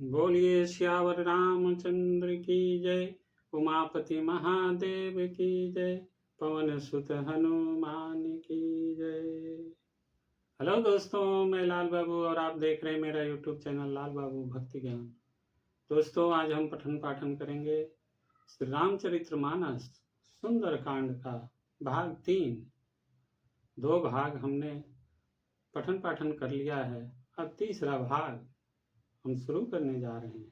बोलिए सियावर रामचंद्र की जय। उमापति महादेव की जय। पवन सुत हनुमान की जय। हेलो दोस्तों, मैं लाल बाबू और आप देख रहे हैं मेरा यूट्यूब चैनल लाल बाबू भक्ति ज्ञान। दोस्तों, आज हम पठन पाठन करेंगे श्री रामचरितमानस सुंदर कांड का भाग 3। 2 भाग हमने पठन पाठन कर लिया है, अब तीसरा भाग हम शुरू करने जा रहे हैं।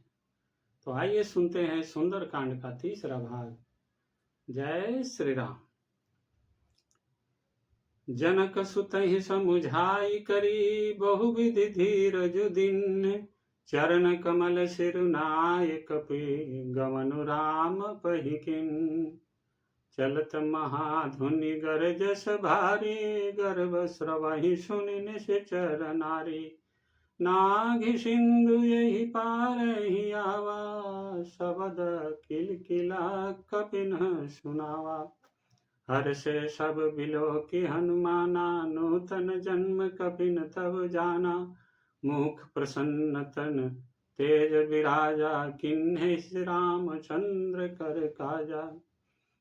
तो आइए सुनते हैं सुंदर कांड का तीसरा भाग। जय श्री राम। जनक सुतहि समुझाई करी बहुविधि धीरज दिन। चरण कमल सिरुनाय कपि गमनु राम पहिकिन। चलत महाधुनि गरजस भारी गर्भ स्रवहि सुनि निश्चर नारी। नाघि सिंधु यही पारहि आवा शबद किलकिला कपिन सुनावा। हर्ष सब बिलो की हनुमाना नूतन जन्म कपिन तब जाना। मुख प्रसन्न तन तेज विराजा किन्हे रामचंद्र कर काजा।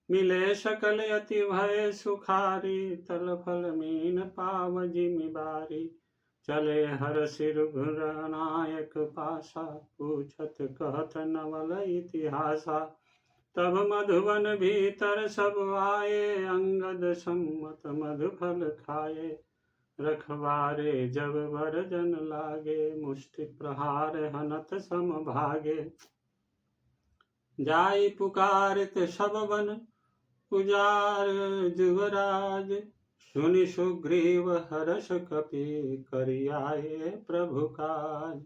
मिले सकल अति भय सुखारी तल फल मीन पाव जिमि बारी। चले हर सिर नायक पासा पूछत कहत नवल इतिहासा। तब मधुवन भीतर सब आए अंगद सम्मत मधुफल खाए। रखवारे जब वर्जन लागे मुष्टि प्रहार हनत सम भागे। जाई पुकारित सब वन उजार जुवराज। सुनि सुग्रीव हर्ष कपि करियाए प्रभु काज।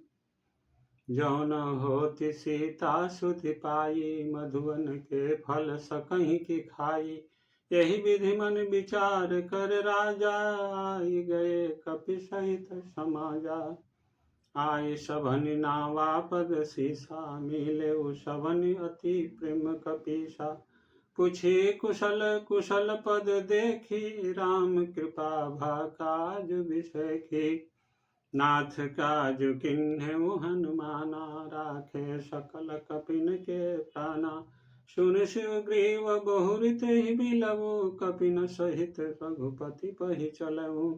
जौन होति सीता सुधि पाई मधुवन के फल सकहीं की खाई। यही विधि मन विचार कर राजा आई गए कपि सहित समाजा। आय सभनि नावा पद सीसा मिले सभनि अति प्रेम कपीसा। पूछे कुशल कुशल पद देखी राम कृपा भा काज विषयखी। नाथ काज किन्हु हनुमाना राखे सकल कपिन के प्राणा। सुन सुग्रीव बहुरित बिलवु कपिन सहित रघुपति पहि चलऊ।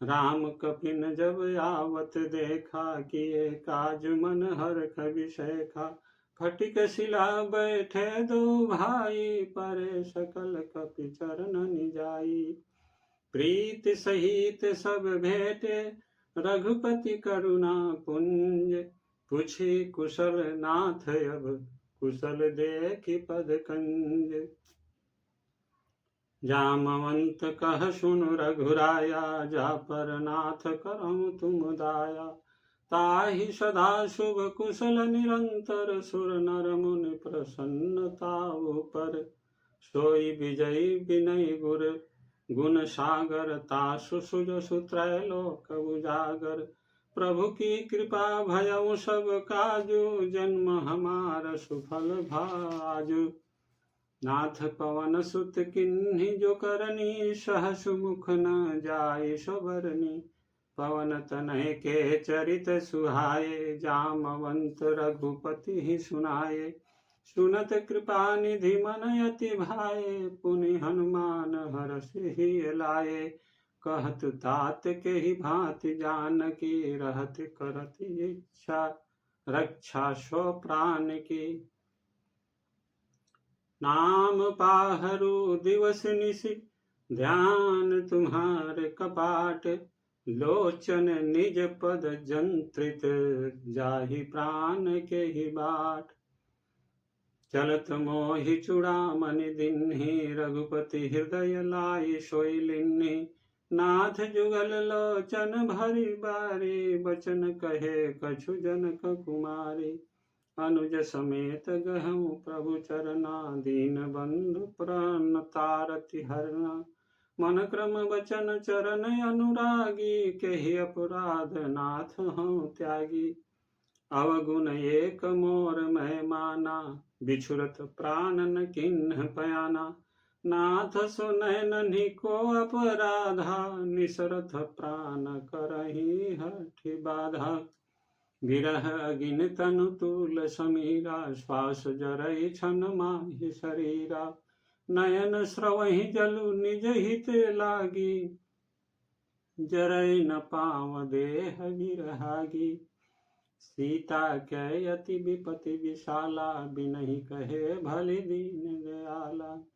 राम कपिन जब आवत देखा किए काज मन हरख विषयखा। फटिक शिला बैठे दो भाई परे सकल कपि चरण जाई। प्रीत सहित सब भेटे रघुपति करुणा पुंज। पूछे कुशल नाथ अब कुशल देखि पद कंज। जामवंत कह सुनु रघुराया जा पर नाथ करहु तुम दाया। ताहि सदा शुभ कुशल निरंतर सुर नर मुनि प्रसन्नता ऊपर। सोई विजयी विनय गुर गुण सागर तासु सुज सुत्रैलोक उजागर। प्रभु की कृपा भयउ सब काजु जन्म हमार सुफल भाजु। नाथ पवन सुत किन्हि जो करनी सहसु मुख न जाय सबरनी। पवन तनय के चरित सुहाए जामवंत रघुपति ही सुनाए। सुनत कृपा निधि मन अति भाए पुनि हनुमान हर्षि लाए। कहत तात के ही भांति जानकी रहत करत इच्छा रक्षा सो प्राण की। नाम पाहरु दिवस निशि ध्यान तुम्हारे कपाट। लोचन निज पद जंत्रित जाहि प्राण के ही बाट। चलत मोहि चूड़ामणि दिन्हि रघुपति हृदय लाई सोई लिन्हि। नाथ जुगल लोचन भरी बारी बचन कहे कछु जनक कुमारी। अनुज समेत गहऊ प्रभु चरना दीन बंधु प्राण तारति हरना। मन क्रम वचन चरण अनुरागी कहि अपराध नाथ हूँ त्यागी। अवगुण एक मोर मैं माना बिछुरत प्राण न किन्ह पयाना। नाथ सुनहि नन्हि को अपराधा निसरथ प्राण करहि हठि बाधा। विरह अगिन तनु तूल समीरा, श्वास जरई छन माहि शरीरा। नयन स्रवहि जलु निज हित लागी, जरई न पाव देह विरहागी। सीता कै अति विपति विशाला, बिनहि कहे भलि दीन दयाला।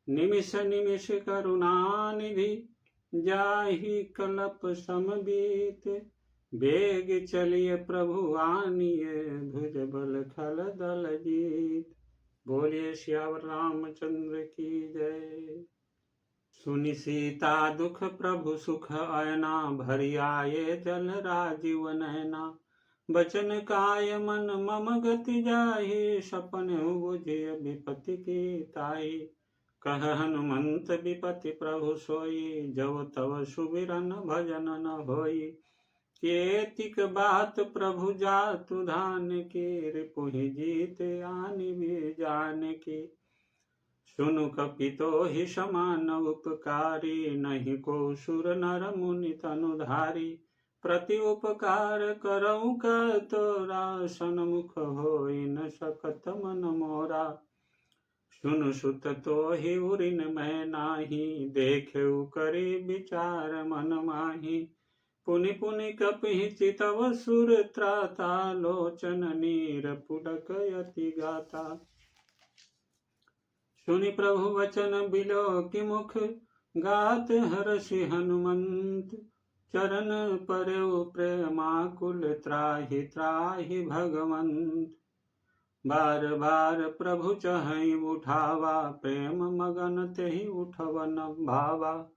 निमिष निमिष करुणा निधि, जाहि कलप सम बीत। बेग चलिए प्रभु आनिए, भुज बल खल दल जीत। बोलिए श्यावर रामचंद्र की जय। सुनि सीता दुख प्रभु सुख अयना, भरि आये जल राजीव नयना। बचन काय मन मम गति जाहि, सपन बुझिय विपति की ताई। कह हनुमंत विपति प्रभु सोई, जब तब सुमिरन भजन न होई। केतिक बात प्रभु जातु धान की, रिपुहि जीत आनि भी जान की। सुनु कपितो ही समान उपकारी, नहीं को सुर नर मुनि तनुधारी। प्रति उपकार करऊँ का तोरा, सन्मुख होई न सकत मन मोरा। सुनु सुत तो ही उरिन मैं नाही, देखेउ करी विचार मन माही। पुनि पुनि कपिहि चितव सुर त्राता, लोचन नीर पुलक यति गाता। सुनि प्रभु वचन बिलो कि मुख, गात हर्षि हनुमंत। चरण परयो प्रेमाकुल, त्राहि त्राहि भगवंत। बार बार प्रभु चहई उठावा, प्रेम मगन तेहि उठवन भावा।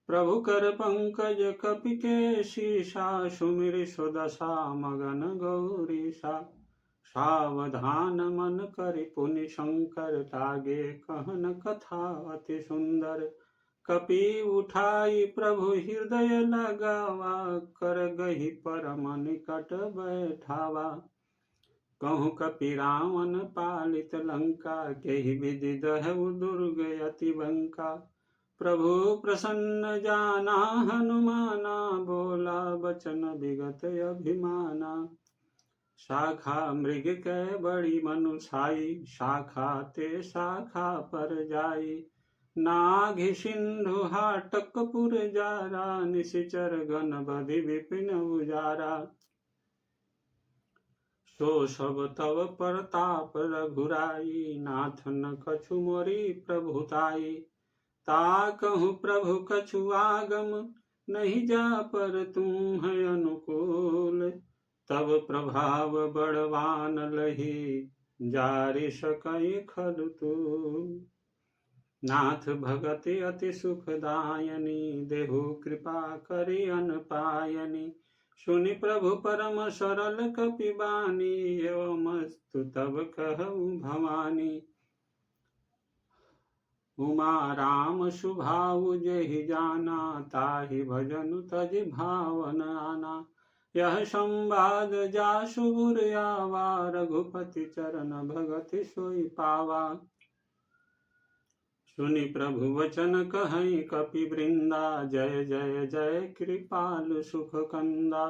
प्रभु कर पंकज कपि के शीशा, सुमिरि सुदशा मगन गौरीशा। सावधान मन करि पुनि शंकर, तागे कहन कथा अति सुंदर। कपि उठाई प्रभु हृदय लगावा, कर गही परम निकट बैठावा। कहूँ कपि रावण पालित लंका, केहि विधि दहउ दुर्ग अति बंका। प्रभु प्रसन्न जाना हनुमाना, बोला बचन विगत अभिमाना। शाखा मृग कै बड़ी मनुषाई, शाखा ते शाखा पर जाई। नाघि सिंधु हाटक पुर जारा, निशिचर गण बधि विपिन उजारा। सो सब तव प्रताप रघुराई, नाथ न कछु मोरी प्रभुताई। ताकहु प्रभु कछु आगम, नहीं जा पर तुम है अनुकूल। तब प्रभाव बड़वान लही, जारि सकई खलु तूल। नाथ भगति अति सुखदायनी, देहु कृपा करि अनपायनी। सुनि प्रभु परम सरल कपि बानी, एवमस्तु तब कहु भवानी। उमा राम सुभाउ जेहि जाना, ताहि भजनु तजि भावन आना। यह संवाद जासु उर आवा, रघुपति चरण भगति सोई पावा। सुनि प्रभु वचन कहई कपि वृंदा, जय जय जय कृपालु सुख कंदा।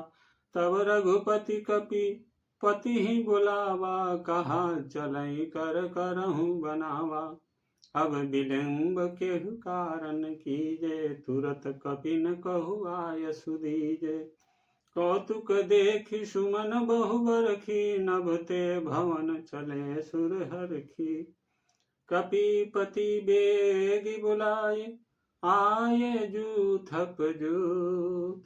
तब रघुपति कपि पति ही बुलावा, कहा चलई कर करहूँ बनावा। अब विलंब केहु कारण कीजे, तुरत कपि न कहु आय सुदीजे। कौतुक देखि सुमन बहु बरखी, नभ ते भवन चले सुर हरखी। कपिपति बेगी बुलाए, आये जूथप जूथ।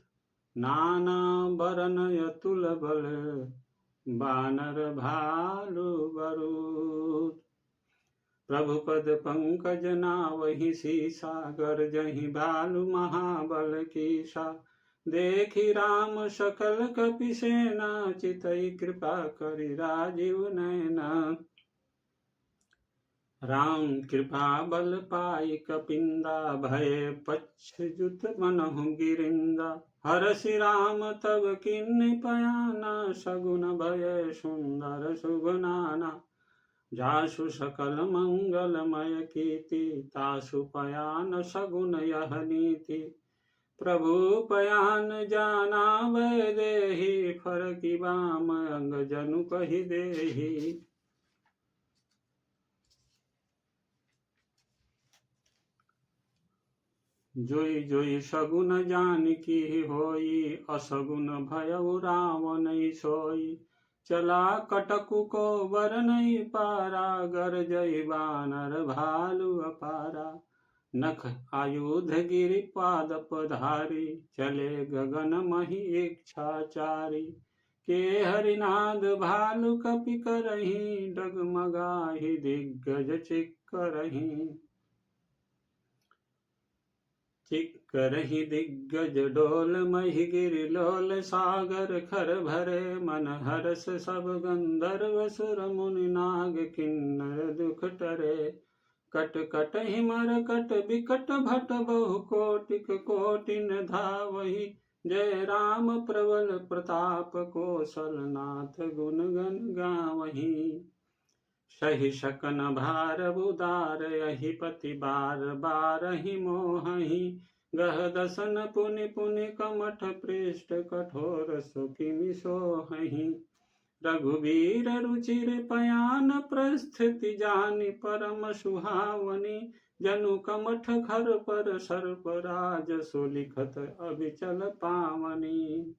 नाना बरन अतुल बल, बानर भालु बरूथ। प्रभु पद पंकज नावहि सीसा, गरजहि भालु महाबल कीसा। देखि राम सकल कपि सेना, चितई कृपा करि राजीव नयना। राम कृपा बल पाई कपिंदा, भय पच्छ्युत मनहु गिरिंदा। हरषि राम तब किन्नि पयाना, सगुन भय सुंदर सुगुनाना। जासु सकल मंगलमय कीर्ति, तासु पयान सगुन यह नीति। प्रभु पयान जाना वैदेही, फरकी बाम अंग जनु कहि देही। जोई जोई सगुन जानकी होई, असगुन भयउ रावण सोई। चला कटकु को बर नहीं पारा, गरजई बानर भालु अपारा। नख आयुध गिरि पाद पधारी, चले गगन मही इच्छाचारी। के हरिनाद भालु कपि करही, डगमगाहि दिग्गज चिक्करही। चिक्करहि दिग्गज डोल, मही गिरि लोल सागर खर भरे। मन हर्ष सब गंधर्व सुर मुनि नाग, किन्नर दुख टरे। कट कट हिमर कट बिकट भट, बहु कोटिक कोटिन धावहि। जय राम प्रबल प्रताप, कौशलनाथ गुण गण गावहि। सही शकन भार उदार, यही पति बार बारहि मोहहि। गह दसन पुनि पुनि कमठ, पृष्ठ कठोर सुखिमि सोहहि। रघुवीर रुचिर पयान, प्रस्थिति जानि परम सुहावनी। जनु कमठ खर पर सर्पराज, सुलिखत अभिचल पावनी।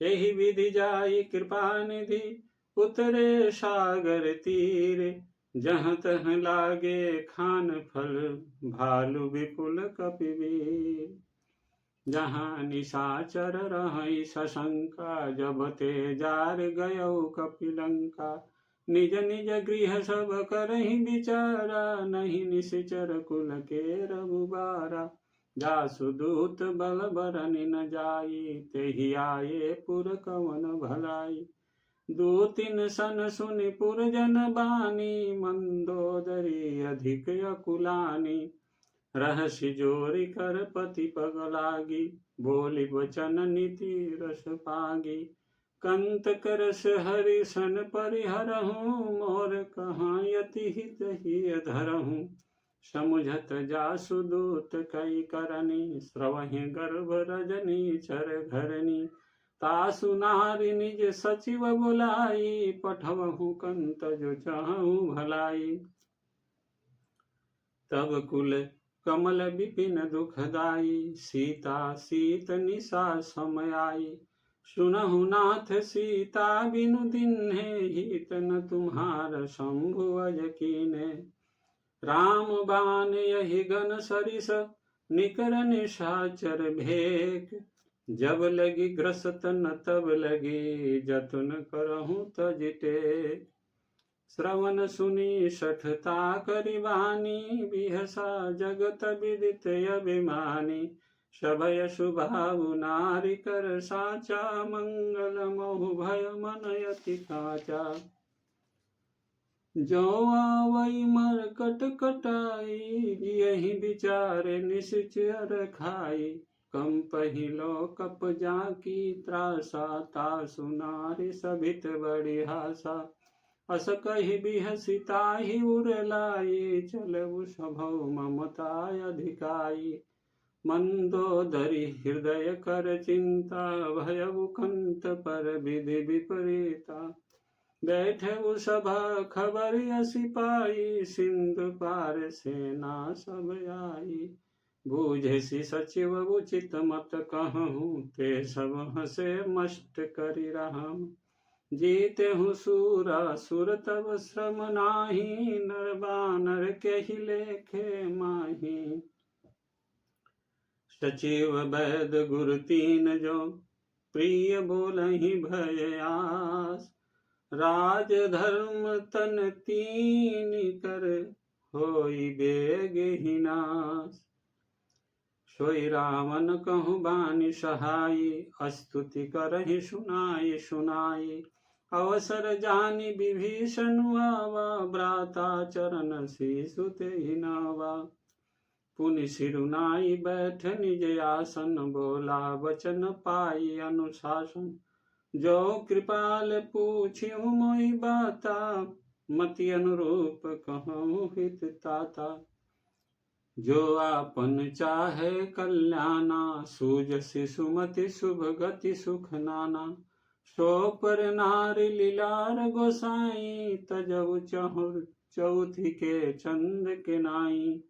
एहि विधि जाई कृपा निधि, उतरे सागर तीर। जहाँ तहाँ लागे खान फल, भालु विपुल कपिवीर। जहाँ निशाचर रहै सशंका, जब ते जार गयौ कपिलंका। निज निज गृह सब करहि विचारा, नहीं निशिचर कुल के रघुबारा। जासु दूत बल बरनि न जाई, तेहि आये पुर कवन भलाई। दो तीन सन सुनि पुरजन बानी, मंदोदरी अधिक अकुलानी। रहसि जोरि कर पति पग लागी, बोली वचन नीति रस पागी। कंत करस हरि सन परिहरहूँ, मोर कहाँ यति हित ही धरहूँ। समुझत जासु दूत कई करनी, स्रवहि गर्भ रजनी चर घरनी। तासु नारी निज सचिव बुलाई, पठवहु कंत जो चाहूँ भलाई। तब कुल कमल विपिन दुखदाई, सीता सीत निशा समय आई। सुनहु नाथ सीता बिनु दिन्हे, हित न तुम्हार शंभु अज कीन्हे। राम बाण यही गन सरिस, निकर निशाचर भेक। जब लगी ग्रसत न तब लगी, जतन करहूँ तज टेक। श्रवण सुनी सठता करिवानी, बिहसा जगत विदित अभिमानी। सभय सुभावु नारी कर साचा, मंगल महु भय मन यति काचा। जो आवै मरकट कटाई, यही विचारे निश्चर खाई। कम पहिलो कप जाकी त्रासा, तासु नारी सभित बड़ी हासा। अस कहि बिहसि ताहि उर लाई, चलऊ सभौ ममता अधिकाई। मंदोदरी हृदय कर चिंता, भयउ कंत पर विधि विपरीता। बैठऊ सभा खबर असी पाई, सिंधु पार सेना सब आई। बूझसी सचिव उचित मत कहूँ, ते सब हसे मस्ट करि रहम। जीते हूँ सूरा सुर तब श्रम नाही, नर बानर केहि लेखे माही। सचिव वैद गुरु तीन जो, प्रिय बोलहि भय आस। राज धर्म तन तीन कर, होई बेग ही नाश। सोई रावण कहूँ बानी सहाई, स्तुति करहि सुनाई सुनाई। अवसर जानी विभीषण आवा, भ्राता चरण शीशु तेहि नावा। पुनि सिरुनाई बैठ निज आसन, बोला वचन पाई अनुशासन। जो कृपाल पूछिहु मोहि बाता, मति अनुरूप कहूँ हित ताता। जो आपन चाहे कल्याणा, सूजसि सुमति शुभ गति सुख नाना। सो पर नारी लीलार गोसाई, तजऊ चौथी के चंद के नाई।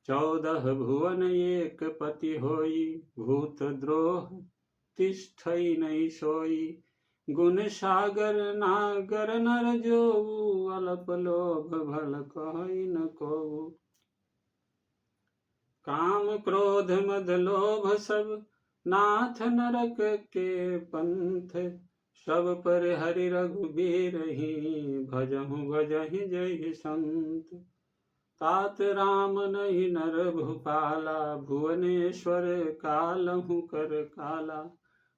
14 भुवन एक पति होई, भूत द्रोह तिष्ठई नहीं सोई। गुण सागर नागर नर जोऊ, अल्प लोभ भल कहई न कोऊ। काम क्रोध मद लोभ सब, नाथ नरक के पंथ। सब पर हरि रघुबीर ही, भजहु भजहि जय संत। तात राम नहीं नर भूपाला, भुवनेश्वर कालहु कर काला।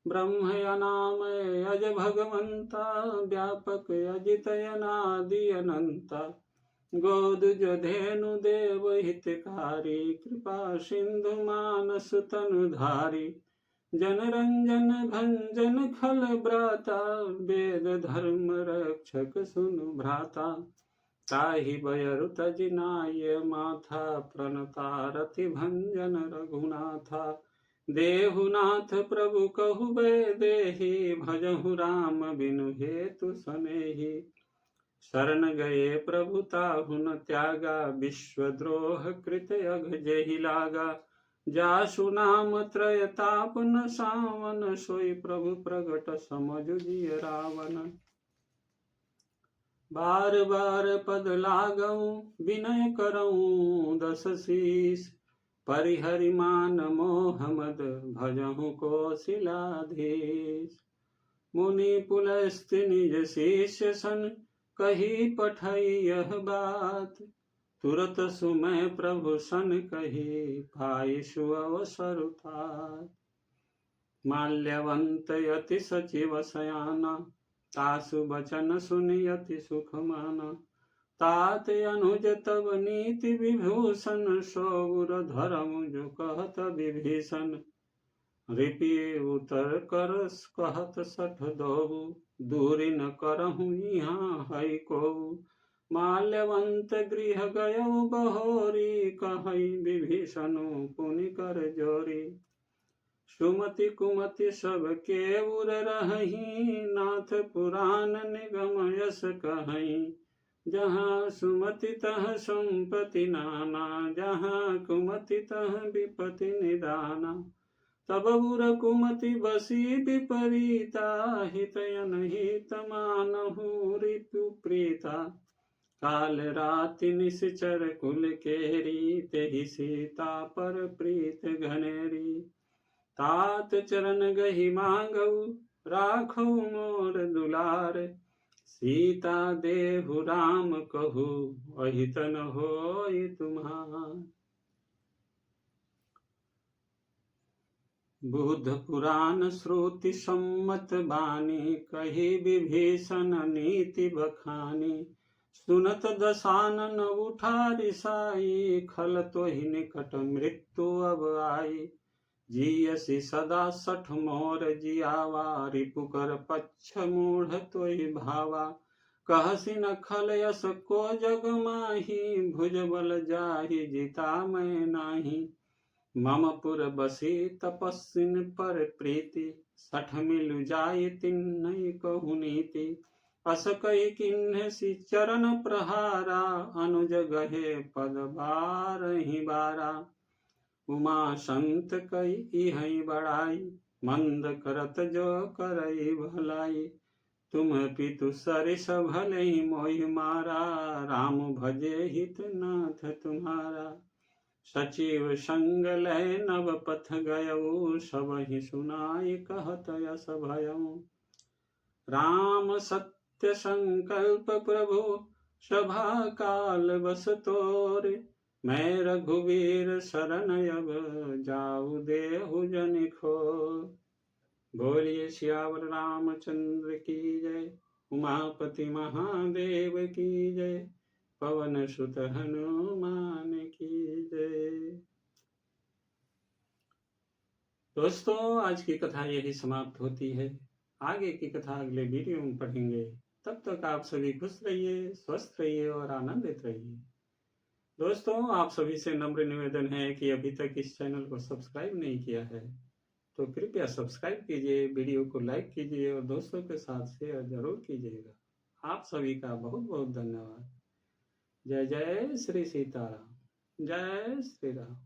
ब्रह्म अनामय अज भगवंता, व्यापक अजित अनादि अनंता। गोद जो धेनु देव हितकारी, कृपा सिंधु मानस तनुधारी। जन रंजन भंजन खल ब्राता, वेद धर्म रक्षक सुनु भ्राता। ताहि बयरु तजिनाय माथा, प्रणतारति भंजन रघुनाथा। देहुनाथ प्रभु कहु देहि, भजहु राम बिनु हेतु सनेहि। शरण गए प्रभु ताहु न त्यागा, विश्वद्रोह कृत अघ जेहि लागा। जासु नाम त्रय ताप न सावन, सोई प्रभु प्रगट समझु जिय रावण। बार बार पद लागऊं, विनय करऊं दस शीस। परिहरि मान मोह मद, भजहु कौशिलाधीश। मुनि पुलस्त्य निज शिष्य सन, कही पठई यह बात। तुरत सुमय प्रभु सन कही, पाई सुअवसर तात। माल्यवंत यति सचिव सयाना, तासु बचन सुनियति सुख माना। तात अनुज तब नीति विभूषण, सौर धर्म जो कहत विभीषण। रिपि उतर कर कहत सठ दोऊ, दूरी न करहु यहाँ है कोऊ। माल्यवंत गृह गयो बहोरी, कहई विभीषणु पुनि कर जोरी। सुमति कुमति सब के उर रहही, नाथ पुराण निगम यस कहई। जहाँ सुमति तह संपत्ति नाना, जहाँ कुमति तह विपति निदाना। तब उर कुमति बसी विपरीता, हित अनहित मानहु रिपु प्रीता। काल राति निश्चर कुल केरी, तेहि सीता पर प्रीत घनेरी। तात चरण गहि मांगऊ, राखऊ मोर दुलार। सीता देहु राम कहू, अहित न होई तुम्हार। बुद्ध पुराण श्रुति सम्मत बानी, कही विभीषण नीति बखानी। सुनत दशानन उठा रिसाई, खल तोहि निकट मृत्यु अब आई। जियसि सदा सठ मोर जियावा, रिपुकर पक्ष मूढ़ तोहि भावा। कहसि न खल यस को जग माही, भुज बल जाहि जिता मैं नाही। मम पुर बसी तपस्विन पर प्रीति, सठ मिलु जाय तिन्हि कहु नीति। अस कहि किन्ह सि चरण प्रहारा, अनुज गहे पद बारहि बारा। उमा संत कई इहै बड़ाई, मंद करत जो करई भलाई। तुम पितु सरिस भले मोहि मारा, राम भजे हित नाथ तुम्हारा। सचिव संग लय नव पथ गयऊ, सबहि सुनाई कहत यस भयऊ। राम सत्य संकल्प प्रभु, सभा काल बस तोरे। मैं रघुवीर शरण अब, जाऊ देहु जन खोर। बोलिए सियावर रामचंद्र की जय, उमापति महादेव की जय। पवन सुत हनुमान की जय। दोस्तों, आज की कथा यही समाप्त होती है। आगे की कथा अगले वीडियो में पढ़ेंगे। तब तक आप सभी खुश रहिए, स्वस्थ रहिए और आनंदित रहिए। दोस्तों, आप सभी से नम्र निवेदन है कि अभी तक इस चैनल को सब्सक्राइब नहीं किया है तो कृपया सब्सक्राइब कीजिए, वीडियो को लाइक कीजिए और दोस्तों के साथ शेयर जरूर कीजिएगा। आप सभी का बहुत बहुत धन्यवाद। जय जय श्री सीताराम, जय श्री राम।